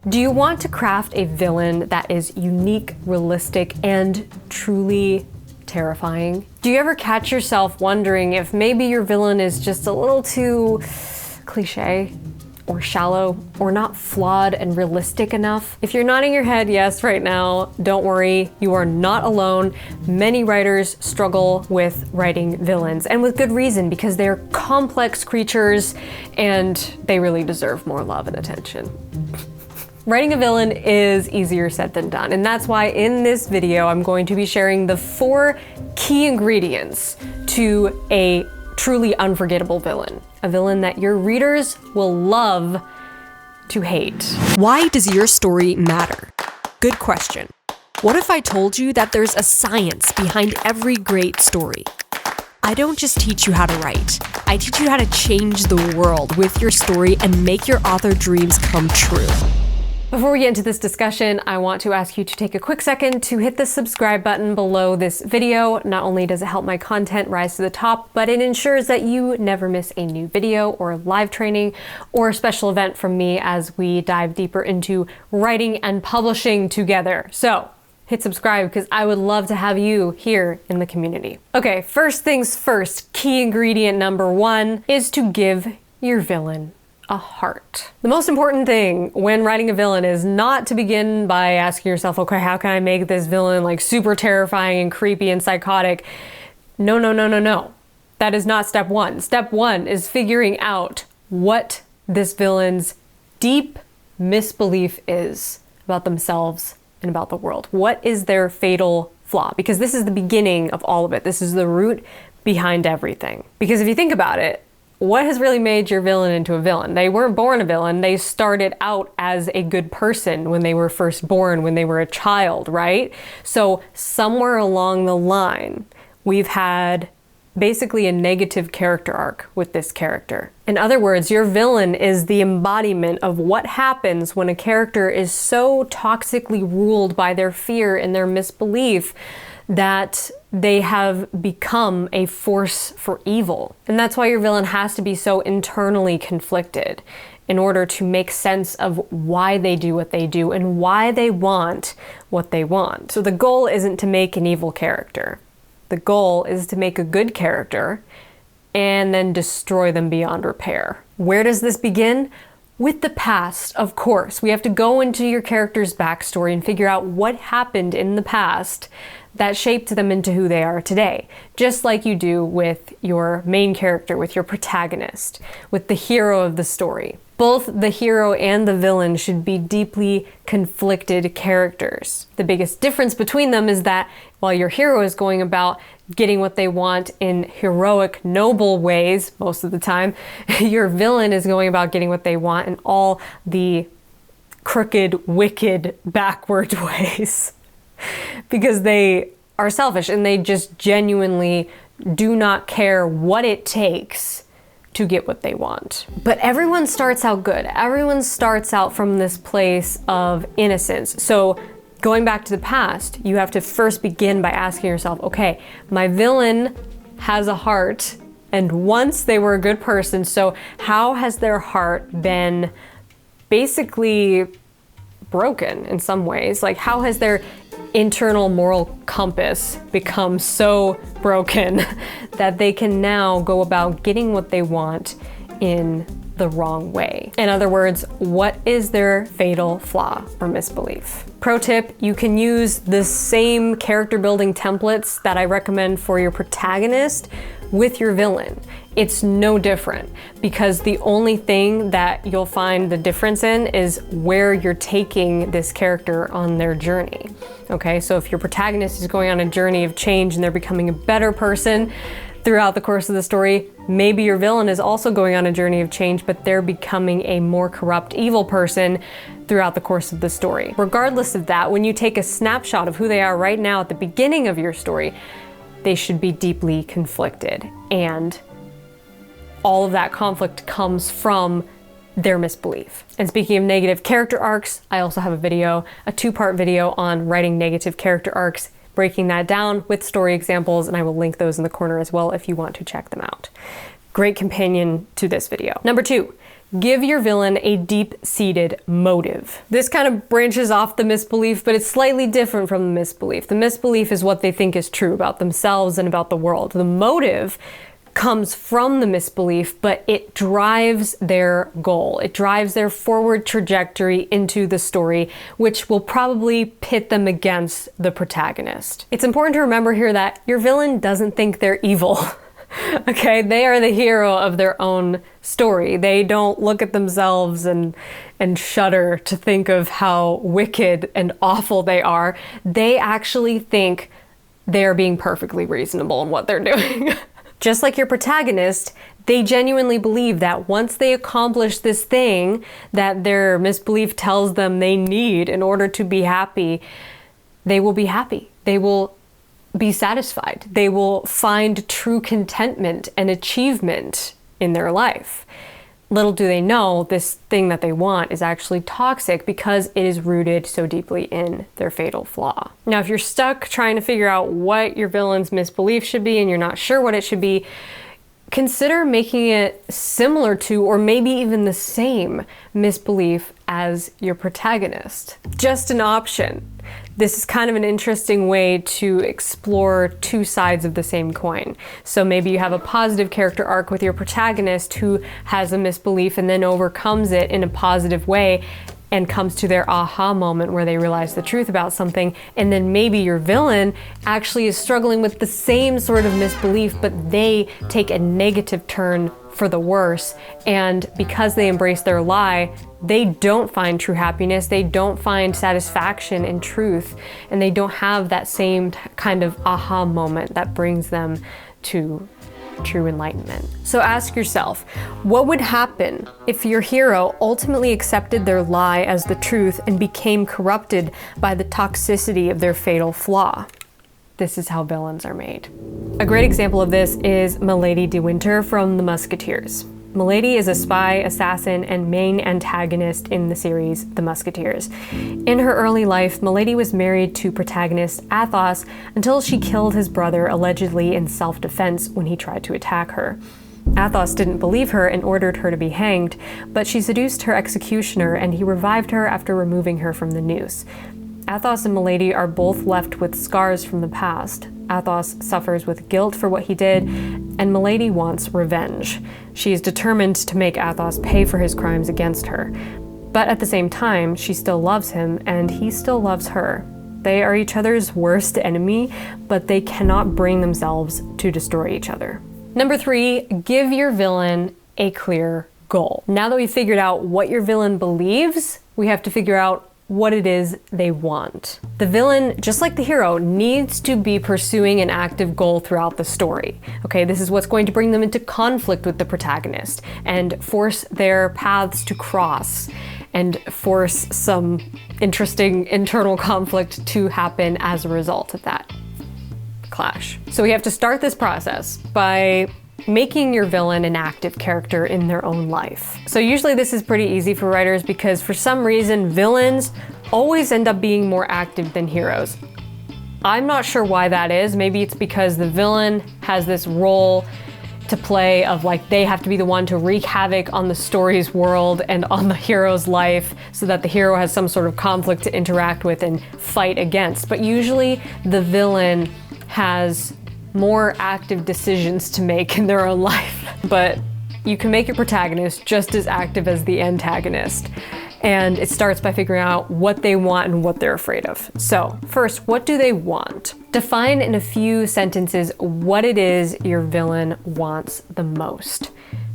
Do you want to craft a villain that is unique, realistic, and truly terrifying? Do you ever catch yourself wondering if maybe your villain is just a little too cliche or shallow or not flawed and realistic enough? If you're nodding your head yes right now, don't worry, you are not alone. Many writers struggle with writing villains, and with good reason, because they're complex creatures and they really deserve more love and attention. Writing a villain is easier said than done, and that's why in this video I'm going to be sharing the 4 key ingredients to a truly unforgettable villain. A villain that your readers will love to hate. Why does your story matter? Good question. What if I told you that there's a science behind every great story? I don't just teach you how to write. I teach you how to change the world with your story and make your author dreams come true. Before we get into this discussion, I want to ask you to take a quick second to hit the subscribe button below this video. Not only does it help my content rise to the top, but it ensures that you never miss a new video or live training or special event from me as we dive deeper into writing and publishing together. So hit subscribe because I would love to have you here in the community. Okay, first things first, key ingredient number 1 is to give your villain a heart. The most important thing when writing a villain is not to begin by asking yourself, okay, how can I make this villain like super terrifying and creepy and psychotic? No, no, no, no, no. That is not step 1. Step 1 is figuring out what this villain's deep misbelief is about themselves and about the world. What is their fatal flaw? Because this is the beginning of all of it. This is the root behind everything. Because if you think about it, what has really made your villain into a villain? They weren't born a villain. They started out as a good person when they were first born, when they were a child, right? So somewhere along the line, we've had basically a negative character arc with this character. In other words, your villain is the embodiment of what happens when a character is so toxically ruled by their fear and their misbelief that they have become a force for evil. And that's why your villain has to be so internally conflicted in order to make sense of why they do what they do and why they want what they want. So the goal isn't to make an evil character. The goal is to make a good character and then destroy them beyond repair. Where does this begin? With the past, of course. We have to go into your character's backstory and figure out what happened in the past that shaped them into who they are today. Just like you do with your main character, with your protagonist, with the hero of the story. Both the hero and the villain should be deeply conflicted characters. The biggest difference between them is that while your hero is going about getting what they want in heroic, noble ways most of the time, your villain is going about getting what they want in all the crooked, wicked, backward ways. Because they are selfish and they just genuinely do not care what it takes to get what they want. But everyone starts out good. Everyone starts out from this place of innocence. So going back to the past, you have to first begin by asking yourself, okay, my villain has a heart, and once they were a good person, so how has their heart been basically broken in some ways? Like, how has their internal moral compass become so broken that they can now go about getting what they want in the wrong way? In other words, what is their fatal flaw or misbelief? Pro tip, you can use the same character building templates that I recommend for your protagonist with your villain. It's no different, because the only thing that you'll find the difference in is where you're taking this character on their journey. Okay, so if your protagonist is going on a journey of change and they're becoming a better person throughout the course of the story, maybe your villain is also going on a journey of change, but they're becoming a more corrupt, evil person throughout the course of the story. Regardless of that, when you take a snapshot of who they are right now at the beginning of your story, they should be deeply conflicted. And all of that conflict comes from their misbelief. And speaking of negative character arcs, I also have a video, a 2-part video on writing negative character arcs, breaking that down with story examples, and I will link those in the corner as well if you want to check them out. Great companion to this video. Number 2, Give your villain a deep-seated motive. This kind of branches off the misbelief, but it's slightly different from the misbelief. The misbelief is what they think is true about themselves and about the world. The motive comes from the misbelief, but it drives their goal. It drives their forward trajectory into the story, which will probably pit them against the protagonist. It's important to remember here that your villain doesn't think they're evil. Okay, they are the hero of their own story. They don't look at themselves and shudder to think of how wicked and awful they are. They actually think they're being perfectly reasonable in what they're doing. Just like your protagonist, they genuinely believe that once they accomplish this thing that their misbelief tells them they need in order to be happy, they will be happy. They will be satisfied. They will find true contentment and achievement in their life. Little do they know, this thing that they want is actually toxic because it is rooted so deeply in their fatal flaw. Now, if you're stuck trying to figure out what your villain's misbelief should be and you're not sure what it should be, consider making it similar to, or maybe even the same misbelief as your protagonist. Just an option. This is kind of an interesting way to explore two sides of the same coin. So maybe you have a positive character arc with your protagonist who has a misbelief and then overcomes it in a positive way and comes to their aha moment where they realize the truth about something. And then maybe your villain actually is struggling with the same sort of misbelief, but they take a negative turn for the worse. And because they embrace their lie, they don't find true happiness, they don't find satisfaction in truth, and they don't have that same kind of aha moment that brings them to true enlightenment. So ask yourself, what would happen if your hero ultimately accepted their lie as the truth and became corrupted by the toxicity of their fatal flaw? This is how villains are made. A great example of this is Milady de Winter from The Musketeers. Milady is a spy, assassin, and main antagonist in the series The Musketeers. In her early life, Milady was married to protagonist Athos until she killed his brother allegedly in self-defense when he tried to attack her. Athos didn't believe her and ordered her to be hanged, but she seduced her executioner and he revived her after removing her from the noose. Athos and Milady are both left with scars from the past. Athos suffers with guilt for what he did, and Milady wants revenge. She is determined to make Athos pay for his crimes against her. But at the same time, she still loves him, and he still loves her. They are each other's worst enemy, but they cannot bring themselves to destroy each other. Number 3, give your villain a clear goal. Now that we've figured out what your villain believes, we have to figure out what it is they want. The villain, just like the hero, needs to be pursuing an active goal throughout the story. Okay, this is what's going to bring them into conflict with the protagonist and force their paths to cross and force some interesting internal conflict to happen as a result of that clash. So we have to start this process by making your villain an active character in their own life. So usually this is pretty easy for writers because for some reason villains always end up being more active than heroes. I'm not sure why that is. Maybe it's because the villain has this role to play of like they have to be the one to wreak havoc on the story's world and on the hero's life so that the hero has some sort of conflict to interact with and fight against. But usually the villain has more active decisions to make in their own life. But you can make your protagonist just as active as the antagonist. And it starts by figuring out what they want and what they're afraid of. So first, what do they want? Define in a few sentences what it is your villain wants the most.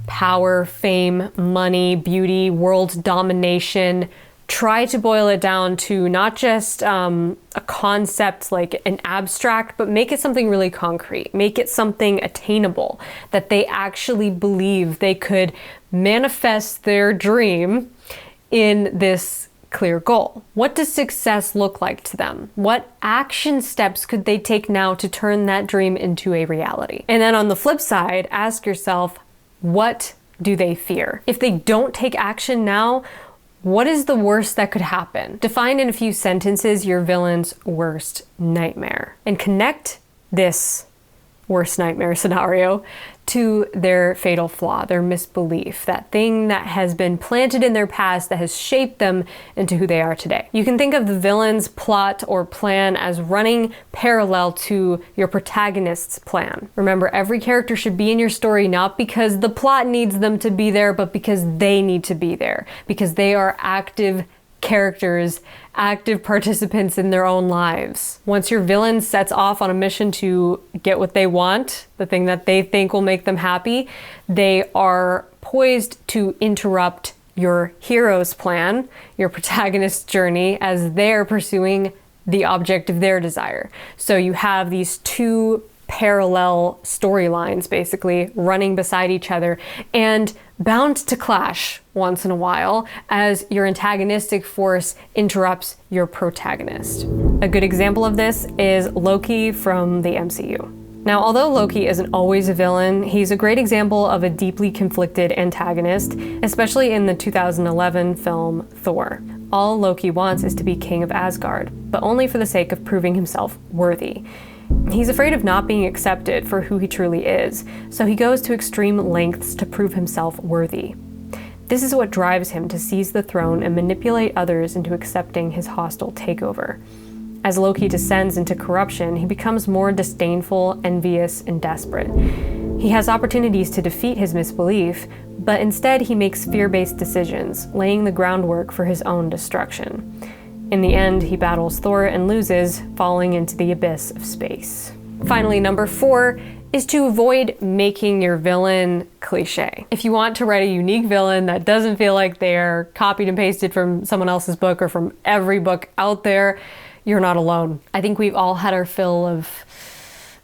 Power, fame, money, beauty, world domination. Try to boil it down to not just a concept like an abstract, but make it something really concrete. Make it something attainable that they actually believe they could manifest their dream in this clear goal. What does success look like to them? What action steps could they take now to turn that dream into a reality? And then on the flip side, ask yourself, what do they fear? If they don't take action now, what is the worst that could happen? Define in a few sentences your villain's worst nightmare and connect this worst nightmare scenario to their fatal flaw, their misbelief, that thing that has been planted in their past that has shaped them into who they are today. You can think of the villain's plot or plan as running parallel to your protagonist's plan. Remember, every character should be in your story not because the plot needs them to be there, but because they need to be there, because they are active characters, active participants in their own lives. Once your villain sets off on a mission to get what they want, the thing that they think will make them happy, they are poised to interrupt your hero's plan, your protagonist's journey, as they're pursuing the object of their desire. So you have these two parallel storylines basically running beside each other and bound to clash once in a while as your antagonistic force interrupts your protagonist. A good example of this is Loki from the MCU. Now, although Loki isn't always a villain, he's a great example of a deeply conflicted antagonist, especially in the 2011 film Thor. All Loki wants is to be king of Asgard, but only for the sake of proving himself worthy. He's afraid of not being accepted for who he truly is, so he goes to extreme lengths to prove himself worthy. This is what drives him to seize the throne and manipulate others into accepting his hostile takeover. As Loki descends into corruption, he becomes more disdainful, envious, and desperate. He has opportunities to defeat his misbelief, but instead he makes fear-based decisions, laying the groundwork for his own destruction. In the end, he battles Thor and loses, falling into the abyss of space. Finally, number 4 is to avoid making your villain cliche. If you want to write a unique villain that doesn't feel like they're copied and pasted from someone else's book or from every book out there, you're not alone. I think we've all had our fill of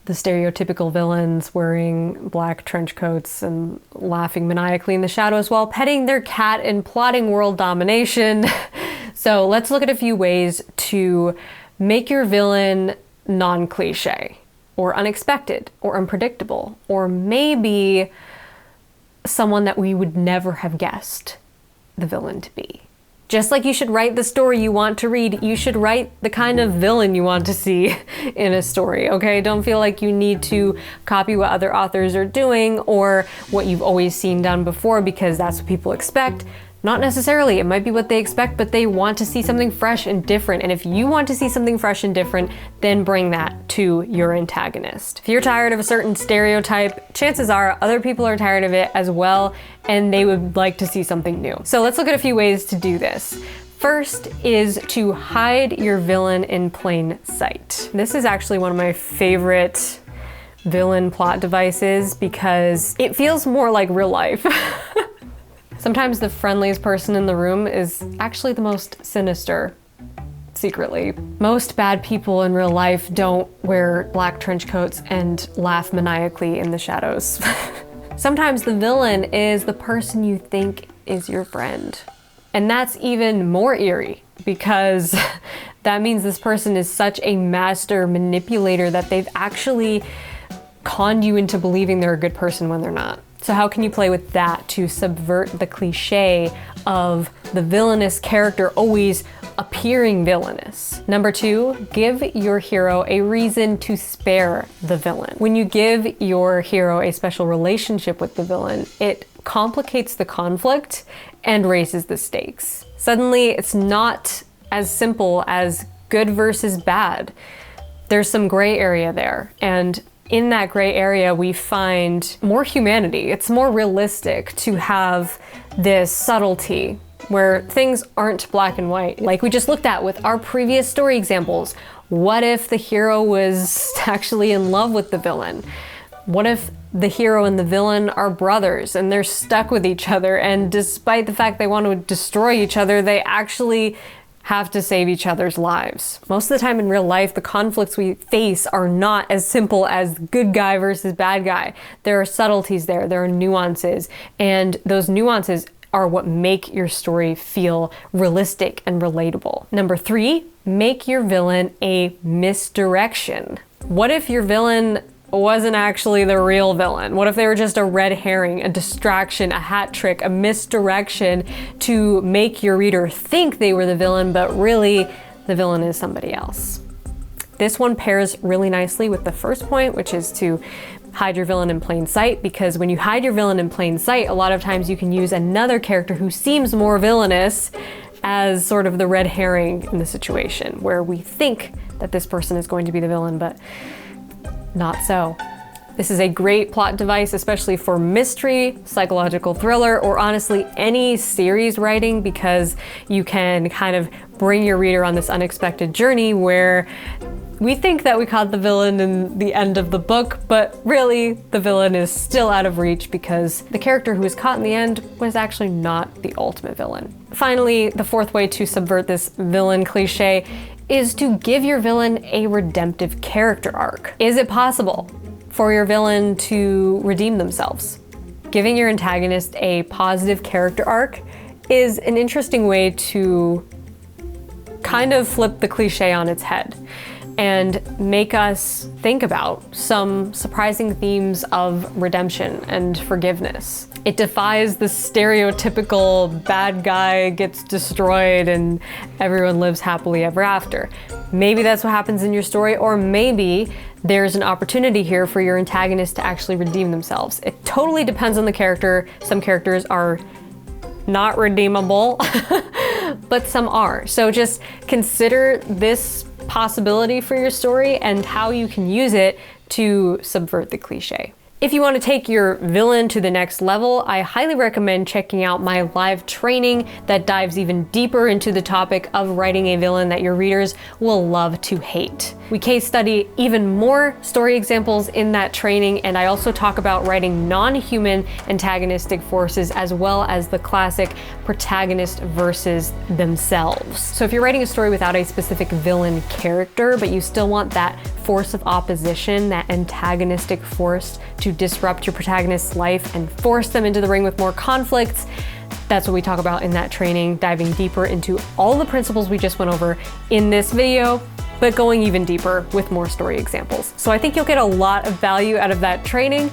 the stereotypical villains wearing black trench coats and laughing maniacally in the shadows while petting their cat and plotting world domination. So let's look at a few ways to make your villain non-cliche, or unexpected, or unpredictable, or maybe someone that we would never have guessed the villain to be. Just like you should write the story you want to read, you should write the kind of villain you want to see in a story, okay? Don't feel like you need to copy what other authors are doing or what you've always seen done before because that's what people expect. Not necessarily. It might be what they expect, but they want to see something fresh and different. And if you want to see something fresh and different, then bring that to your antagonist. If you're tired of a certain stereotype, chances are other people are tired of it as well, and they would like to see something new. So let's look at a few ways to do this. First is to hide your villain in plain sight. This is actually one of my favorite villain plot devices because it feels more like real life. Sometimes the friendliest person in the room is actually the most sinister, secretly. Most bad people in real life don't wear black trench coats and laugh maniacally in the shadows. Sometimes the villain is the person you think is your friend. And that's even more eerie because that means this person is such a master manipulator that they've actually conned you into believing they're a good person when they're not. So how can you play with that to subvert the cliche of the villainous character always appearing villainous? Number 2, give your hero a reason to spare the villain. When you give your hero a special relationship with the villain, it complicates the conflict and raises the stakes. Suddenly, it's not as simple as good versus bad. There's some gray area there, and in that gray area, we find more humanity. It's more realistic to have this subtlety where things aren't black and white. Like we just looked at with our previous story examples. What if the hero was actually in love with the villain? What if the hero and the villain are brothers and they're stuck with each other, and despite the fact they want to destroy each other, they actually have to save each other's lives? Most of the time in real life, the conflicts we face are not as simple as good guy versus bad guy. There are subtleties there, there are nuances, and those nuances are what make your story feel realistic and relatable. Number 3, make your villain a misdirection. What if your villain wasn't actually the real villain? What if they were just a red herring, a distraction, a hat trick, a misdirection to make your reader think they were the villain, but really the villain is somebody else? This one pairs really nicely with the first point, which is to hide your villain in plain sight, because when you hide your villain in plain sight, a lot of times you can use another character who seems more villainous as sort of the red herring in the situation, where we think that this person is going to be the villain, but not so. This is a great plot device, especially for mystery, psychological thriller, or honestly any series writing, because you can kind of bring your reader on this unexpected journey where we think that we caught the villain in the end of the book, but really the villain is still out of reach because the character who was caught in the end was actually not the ultimate villain. Finally, the fourth way to subvert this villain cliche is to give your villain a redemptive character arc. Is it possible for your villain to redeem themselves? Giving your antagonist a positive character arc is an interesting way to kind of flip the cliche on its head and make us think about some surprising themes of redemption and forgiveness. It defies the stereotypical bad guy gets destroyed and everyone lives happily ever after. Maybe that's what happens in your story, or maybe there's an opportunity here for your antagonist to actually redeem themselves. It totally depends on the character. Some characters are not redeemable, but some are. So just consider this possibility for your story and how you can use it to subvert the cliche. If you want to take your villain to the next level, I highly recommend checking out my live training that dives even deeper into the topic of writing a villain that your readers will love to hate. We case study even more story examples in that training, and I also talk about writing non-human antagonistic forces as well as the classic protagonist versus themselves. So if you're writing a story without a specific villain character, but you still want that force of opposition, that antagonistic force to disrupt your protagonist's life and force them into the ring with more conflicts, that's what we talk about in that training, diving deeper into all the principles we just went over in this video, but going even deeper with more story examples. So I think you'll get a lot of value out of that training.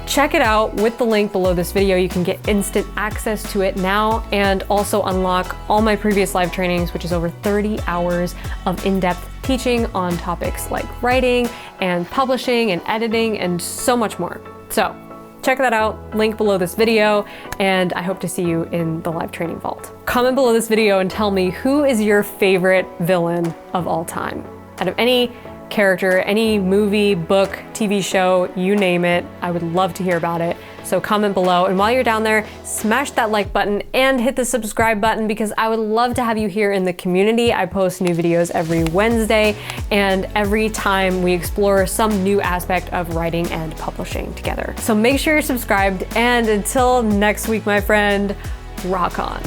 Check it out with the link below this video. You can get instant access to it now and also unlock all my previous live trainings, which is over 30 hours of in-depth teaching on topics like writing and publishing and editing and so much more. So check that out, link below this video, and I hope to see you in the live training vault. Comment below this video and tell me, who is your favorite villain of all time? Out of any character, any movie, book, TV show, you name it, I would love to hear about it. So comment below, and while you're down there, smash that like button and hit the subscribe button, because I would love to have you here in the community. I post new videos every Wednesday, and every time we explore some new aspect of writing and publishing together. So make sure you're subscribed, and until next week, my friend, rock on.